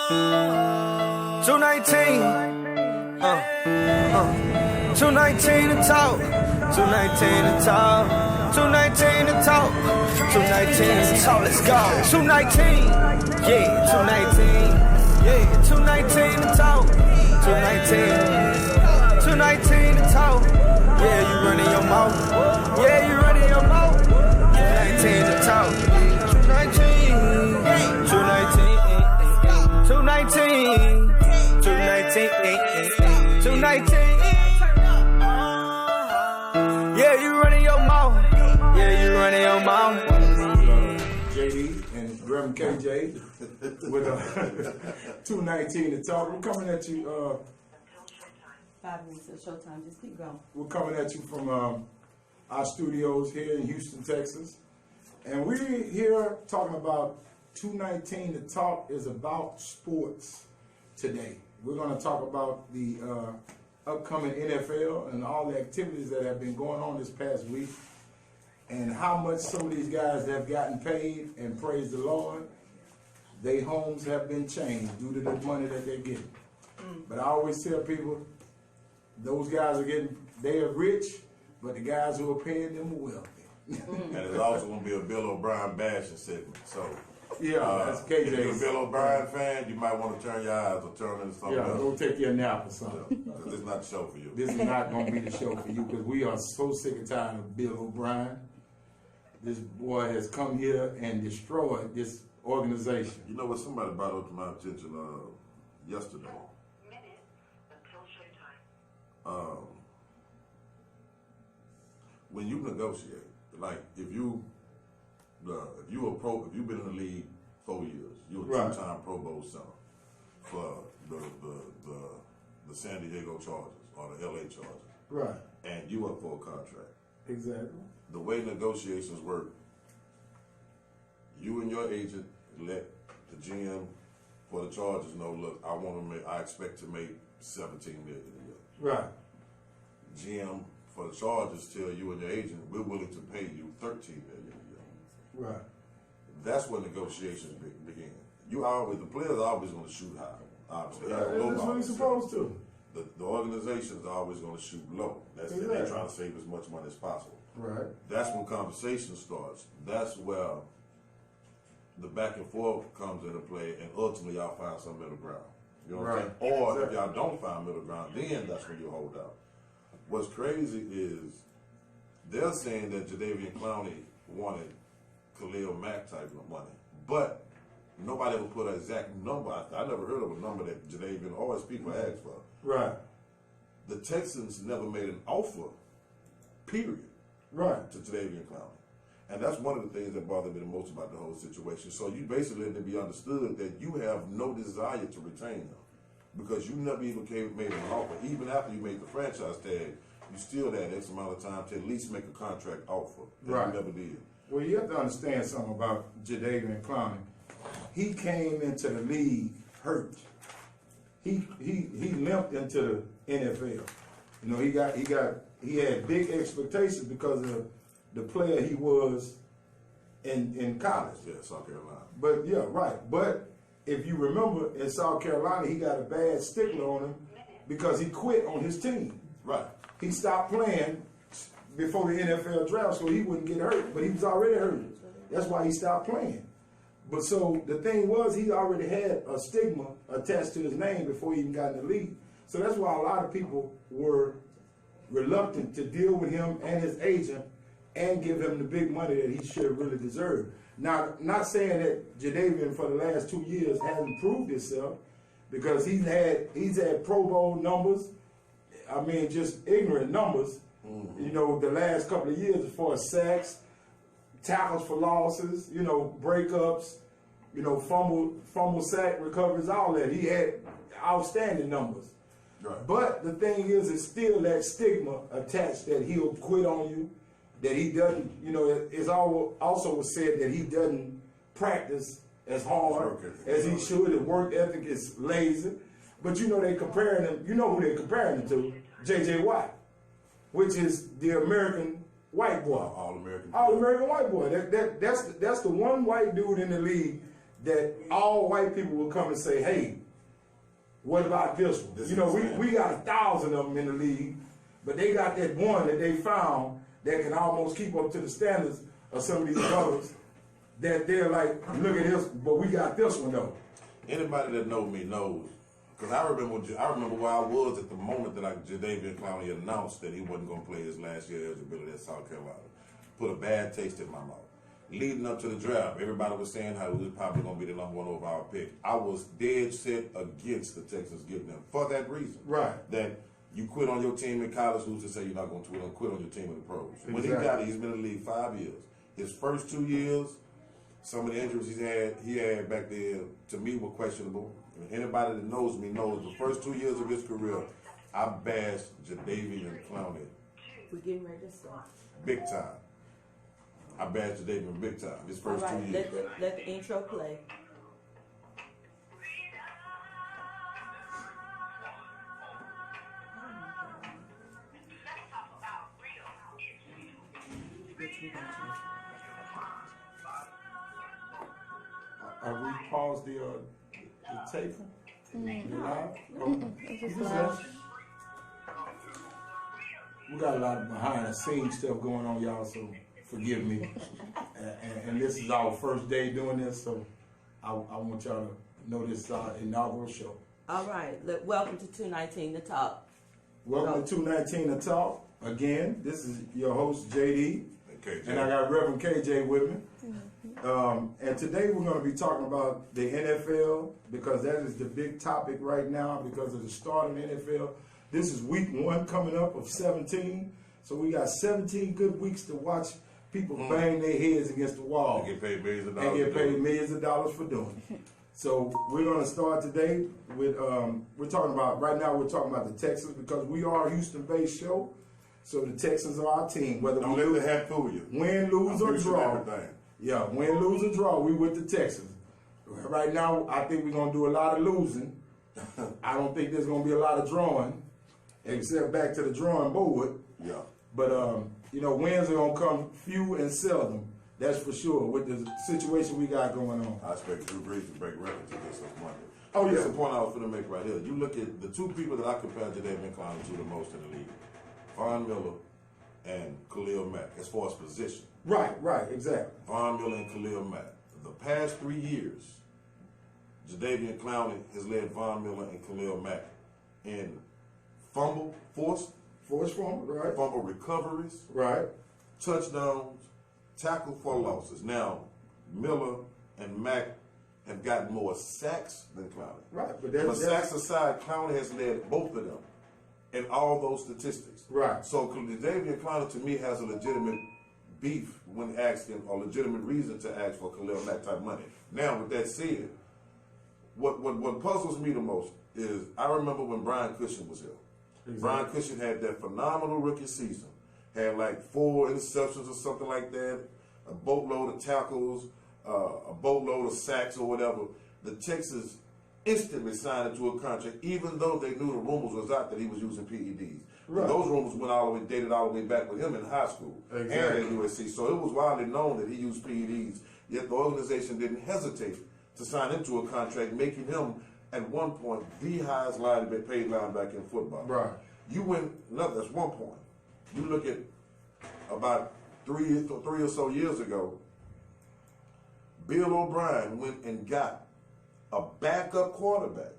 219. 219 to talk. 219 to talk. 219 to talk. 219 to talk. Let's go. 219. Yeah, 219. Yeah, 219 to talk. 219. 219 to talk. Yeah, you running your mouth. Yeah, you running your mouth. 219 to talk. 219. 219. 219. 219. 219. Yeah, you running your mouth. Yeah, you running your mouth. JD and Reverend KJ with 219 to talk. We're coming at you. 5 minutes of showtime. Just keep going. We're coming at you from our studios here in Houston, Texas, and we're here talking about 219 to talk is about sports today. We're going to talk about the upcoming NFL and all the activities that have been going on this past week, and how much some of these guys have gotten paid, and praise the Lord, their homes have been changed due to the money that they're getting. But I always tell people, those guys they are rich, but the guys who are paying them are wealthy. And there's also going to be a Bill O'Brien bashing segment. So, yeah, that's KJ. If you're a Bill O'Brien fan, you might want to turn your eyes or turn into something else. Go take your nap or something. This is not the show for you. This is not going to be the show for you, because we are so sick and tired of Bill O'Brien. This boy has come here and destroyed this organization. You know what? Somebody brought up to my attention yesterday. When you negotiate, like if you've been in the league 4 years, you're a two-time Pro Bowl center for the San Diego Chargers or the LA Chargers. Right. And you up for a contract. Exactly. The way negotiations work, you and your agent let the GM for the Chargers know, look, I expect to make $17 million a year. Right. GM for the Chargers tell you and your agent, we're willing to pay you $13 million a year. Right. That's when negotiations begin. The players are always going to shoot high. Obviously, That's what you're supposed to. The organizations are always going to shoot low. They're trying to save as much money as possible. Right. That's when conversation starts. That's where the back and forth comes into play, and ultimately y'all find some middle ground. You know what I'm saying? Or if y'all don't find middle ground, then that's when you hold out. What's crazy is they're saying that Jadeveon Clowney wanted Khalil Mack type of money, but nobody ever put an exact number. I never heard of a number that Jadeveon always people ask for. Right. The Texans never made an offer, period, to Jadeveon Clowney. And that's one of the things that bothered me the most about the whole situation. So you basically let it be understood that you have no desire to retain him, because you never even made an offer. Even after you made the franchise tag, you still had X amount of time to at least make a contract offer that you never did. Well, you have to understand something about Jadeveon Clowney. He came into the league hurt. He limped into the NFL. You know, he had big expectations because of the player he was in college. Yeah, South Carolina. But yeah, right. But if you remember, in South Carolina, he got a bad stickler on him because he quit on his team. Right. He stopped playing before the NFL draft so he wouldn't get hurt, but he was already hurt. That's why he stopped playing. But so the thing was, he already had a stigma attached to his name before he even got in the league. So that's why a lot of people were reluctant to deal with him and his agent and give him the big money that he should have really deserved. Now, not saying that Jadeveon for the last 2 years hasn't proved himself, because he's had Pro Bowl numbers. I mean, just ignorant numbers. You know, the last couple of years as far as sacks, tackles for losses, you know, breakups, you know, fumble sack recoveries, all that. He had outstanding numbers. Right. But the thing is, it's still that stigma attached that he'll quit on you, that he doesn't, you know, it's also was said that he doesn't practice as hard as he should. His work ethic is lazy. But you know, they comparing him, you know who they're comparing him to? J.J. Watt, which is the American white boy. All-American. All-American white boy. That's the one white dude in the league that all white people will come and say, hey, what about this one? This You know, is we got 1,000 of them in the league, but they got that one that they found that can almost keep up to the standards of some of these brothers that they're like, look at this, but we got this one though. Anybody that knows me knows, because I remember where I was at the moment that Jadeveon Clowney announced that he wasn't going to play his last year eligibility at South Carolina. Put a bad taste in my mouth. Leading up to the draft, everybody was saying how he was probably going to be the #1 overall pick. I was dead set against the Texans getting him for that reason. Right. That you quit on your team in college, who's to say you're not going to quit on your team in the pros? When he Exactly. got it, he's been in the league 5 years. His first 2 years, some of the injuries he had back then, to me, were questionable. And anybody that knows me knows the first 2 years of his career, I bashed Jadeveon Clowney We're getting ready to start. big time. I bashed Jadeveon big time. His All first 2 right, years. let the intro play. We paused the tape? You live? It's You just just live. left. We got a lot of behind the scenes stuff going on, y'all, so forgive me. And this is our first day doing this, so I want y'all to know this is our inaugural show. All right, welcome to 219 The Talk. Welcome to 219 The Talk. Again, this is your host, JD, Okay, and I got Reverend KJ with me. And today we're going to be talking about the NFL because that is the big topic right now because of the start of the NFL. This is week 1 coming up of 17. So we got 17 good weeks to watch people bang their heads against the wall. They get paid millions of And dollars. get paid millions of dollars for doing it. So we're going to start today with, we're talking about the Texans because we are a Houston-based show. So the Texans are our team. Whether Don't we let the hat fool you. win, lose, or Houston draw. everything. Yeah, win, lose, or draw, we with the Texans. Right now, I think we're going to do a lot of losing. I don't think there's going to be a lot of drawing, except back to the drawing board. Yeah. But, wins are going to come few and seldom. That's for sure, with the situation we got going on. I expect Drew Brees to break records against us Monday. Oh, yeah. That's the point I was going to make right here. You look at the two people that I compare Jadeveon Clowney to the most in the league, Von Miller and Khalil Mack, as far as position. Right, exactly. Von Miller and Khalil Mack. The past 3 years, Jadeveon Clowney has led Von Miller and Khalil Mack in forced Fumble, right? fumble recoveries, Right. touchdowns, tackle for losses. Now, Miller and Mack have gotten more sacks than Clowney. Right, but But that's sacks aside, Clowney has led both of them in all those statistics. right. So Jadeveon Clowney to me has a legitimate beef when asking, or legitimate reason to ask for Khalil Mack type money. Now, with that said, what puzzles me the most is I remember when Brian Cushing was here. Exactly. Brian Cushing had that phenomenal rookie season. Had like 4 interceptions or something like that, a boatload of tackles, a boatload of sacks or whatever. The Texans instantly signed into a contract, even though they knew the rumors was out that he was using PEDs. Right. Those rumors dated all the way back with him in high school Exactly. and at USC. So it was widely known that he used PEDs. Yet the organization didn't hesitate to sign into a contract, making him at one point the highest paid linebacker in football. Right. You win. No, that's one point. You look at about three or so years ago, Bill O'Brien went and got a backup quarterback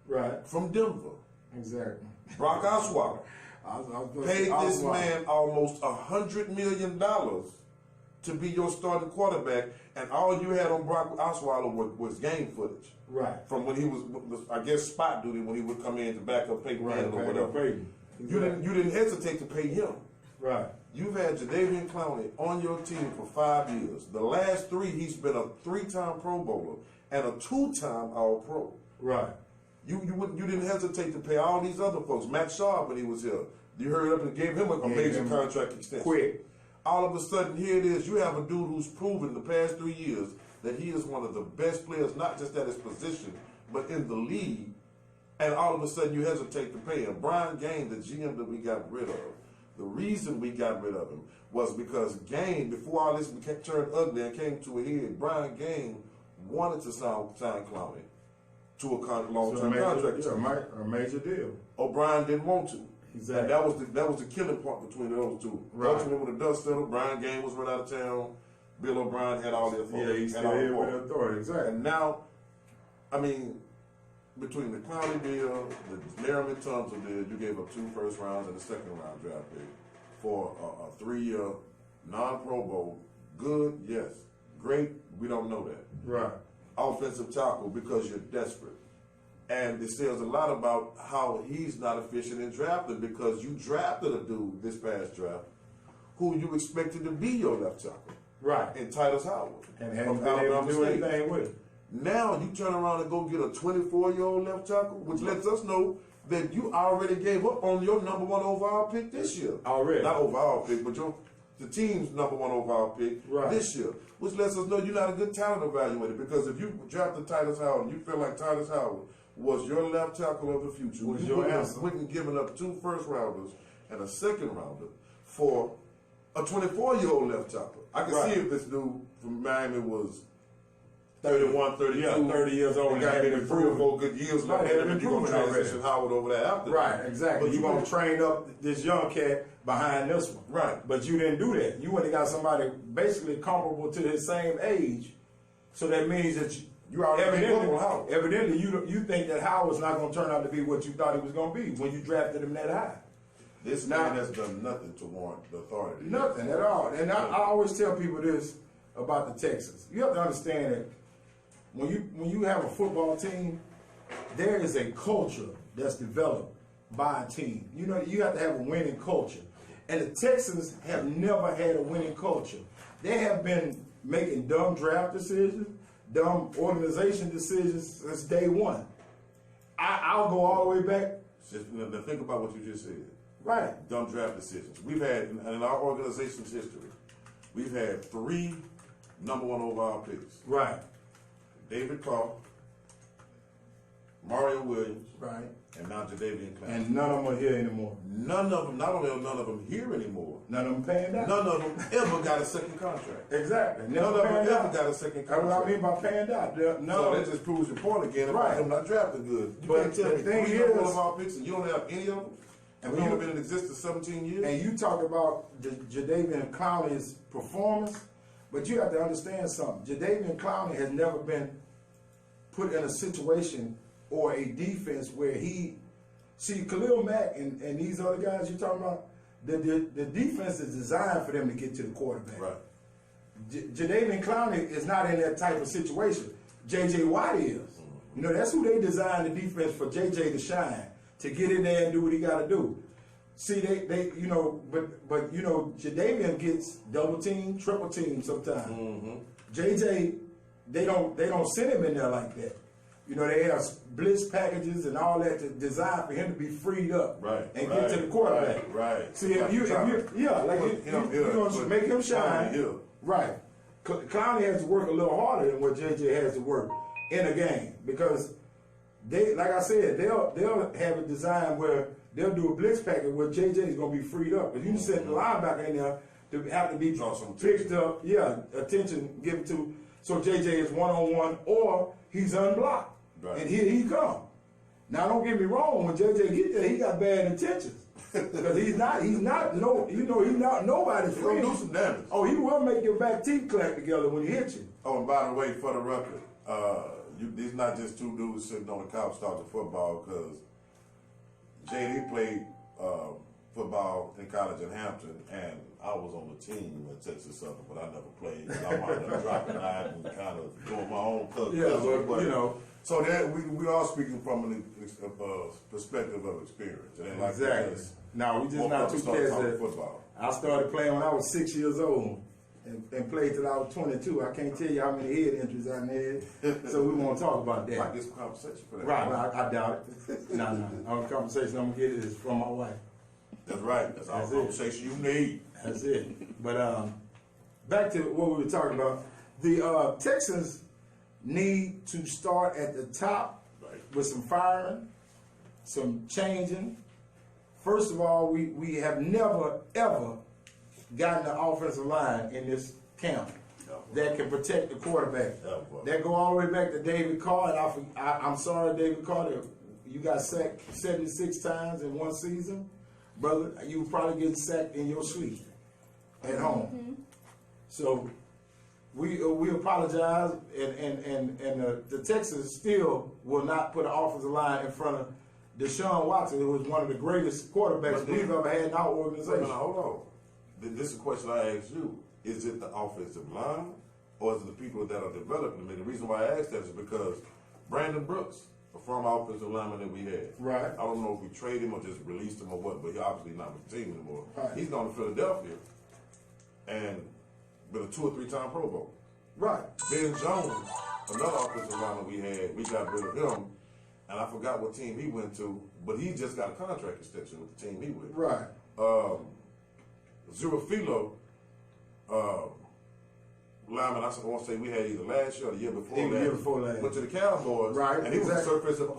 Right. from Denver, Exactly. Brock Osweiler. I was gonna Paid say this Osweiler. man almost $100 million to be your starting quarterback, and all you had on Brock Osweiler was game footage Right. from when he was, I guess, spot duty when he would come in to back up Peyton Manning or whatever. Peyton. You didn't hesitate to pay him. Right. You've had Jadeveon Clowney on your team for 5 years. The last 3, he's been a 3-time Pro Bowler and a 2-time All-Pro. Right. You didn't hesitate to pay all these other folks. Matt Sharp, when he was here, you hurried up and gave him a major him contract extension. Quick. All of a sudden, here it is. You have a dude who's proven the past 3 years that he is one of the best players, not just at his position, but in the league. And all of a sudden, you hesitate to pay him. Brian Gaine, the GM that we got rid of, the reason we got rid of him was because Gaine, before all this turned ugly and came to a head, Brian Gaine wanted to sign Clowney to a long-term So contract. a major deal. O'Brien didn't want to. Exactly. And that was the killing part between those two. Right. Ultimately, when the dust settled, Brian Game was run out of town. Bill O'Brien had all the authority. Yeah, he's had still all the here with power. authority. Exactly. And now, I mean, between the Clowney deal, the Merriman Tunsil deal, you gave up 2 first rounds and a second round draft pick for a 3-year non-Pro Bowl. Good, yes. Great, we don't know that. Right. Offensive tackle because you're desperate. And it says a lot about how he's not efficient in drafting because you drafted a dude this past draft who you expected to be your left tackle. Right. In Titus Howard. And hadn't from been able Alabama to do State. anything with it. Now you turn around and go get a 24-year-old left tackle, which lets us know that you already gave up on your number 1 overall pick this year. Already. Not overall pick, but the team's number 1 overall pick Right. this year, which lets us know you're not a good talent evaluator. Because if you drafted Titus Howard and you feel like Titus Howard was your left tackle of the future, Was you your wouldn't answer. have went and given up 2 first rounders and a second rounder for a 24-year-old left tackle. I can Right. see if this dude from Miami was 31, 32. Yeah, 30 years old and and got had maybe been 3 or proven. 4 good years Right, left. had And been you're going to proven transition Howard over there after that. Right, exactly. But You're going to train up this young cat behind this one. Right. But you didn't do that. You went and got somebody basically comparable to his same age. So that means that You already gave up on Howard. evidently you think that Howard's not going to turn out to be what you thought he was going to be when you drafted him that high. This Now- man has done nothing to warrant the authority. Nothing at all. And I always tell people this about the Texans. You have to understand that when you have a football team, there is a culture that's developed by a team. You know, you have to have a winning culture. And the Texans have never had a winning culture. They have been making dumb draft decisions, dumb organization decisions since day one. I'll go all the way back. Just, now think about what you just said. Right. Dumb draft decisions. We've had, in our organization's history, we've had 3 number 1 overall picks. Right. David Carr, Mario Williams, Right. and now Jadeveon Clowney. And none of them are here anymore. None of them, not only are none of them here anymore, None of them paying out. none of them ever got a second contract. Exactly. None of them paying ever out. got a second That's what I contract. mean by paying out. None So of that just proves your point again about Right. him not drafting good. You But can't tell the me thing 3 number 1 is- overall picks and you don't have any of them? And we When only you- been in existence 17 years? And you talk about Jadeveon Clowney's performance, but you have to understand something. Jadeveon Clowney has never been put in a situation or a defense where he see Khalil Mack and these other guys you're talking about. The defense is designed for them to get to the quarterback. Right. Jadeveon Clowney is not in that type of situation. J.J. Watt is. You know, that's who they designed the defense for J.J. to shine, to get in there and do what he got to do. See, they you know, but you know, Jadeveon gets double team, triple team sometimes. Mm-hmm. J.J. they don't send him in there like that. You know, they have blitz packages and all that to design for him to be freed up Right, and right, get to the quarterback. right. See, if you yeah, like Put you him here, gonna put make him Clowney shine. here. Right. Clowney has to work a little harder than what JJ has to work in a game because they, like I said, they'll have a design where they'll do a blitz package where JJ is gonna be freed up. If you send the linebacker in there to have to be Draw some picked up, attention given to, so JJ is 1-on-1 or he's unblocked. Right. And here he come. Now don't get me wrong, when JJ get there, he got bad intentions. Because he's not nobody's He's gonna friend. do some damage. Oh, he will make your back teeth clack together when he hits you. Oh, and by the way, for the record, these not just 2 dudes sitting on the couch talking football, because JD played football in college in Hampton, and I was on the team at Texas Southern, but I never played. I wound up dropping out and kind of doing my own cousin. but you know. So that we are speaking from a perspective of experience. It ain't like Exactly. this. No, we just Woke not up two and started cats talking that football. I started playing when I was 6 years old and played till I was 22. I can't tell you how many head injuries I had, so we won't talk about that. Might get some conversation for that. Right, I doubt it. No. Only conversation I'm gonna get is from my wife. That's right. That's all That's the it. conversation you need. That's it. But back to what we were talking about. The Texans need to start at the top with some firing, some changing. First of all, we have never, ever gotten the offensive line in this camp. that can protect the quarterback. Yeah, boy. That go all the way back to David Carr, and I'm sorry, David Carr, that you got sacked 76 times in one season, brother. You were probably getting sacked in your sleep at home. So we apologize, and the Texans still will not put an offensive line in front of Deshaun Watson, who was one of the greatest quarterbacks we've ever had in our organization. Now, hold on. This is a question I asked you. Is it the offensive line or is it the people that are developing them? And the reason why I asked that is because Brandon Brooks, a former offensive lineman that we had. Right. I don't know if we traded him or just released him or what, but he obviously not with the team anymore. Right. He's gone to Philadelphia and been a 2 or 3 time Pro Bowl. Right. Ben Jones, another offensive lineman we had, we got rid of him, and I forgot what team he went to, but he just got a contract extension with the team he with. Right. Zurafilo, lineman, I want to say we had either last year or the year before The year before last. went to the Cowboys, Right, and he exactly. was a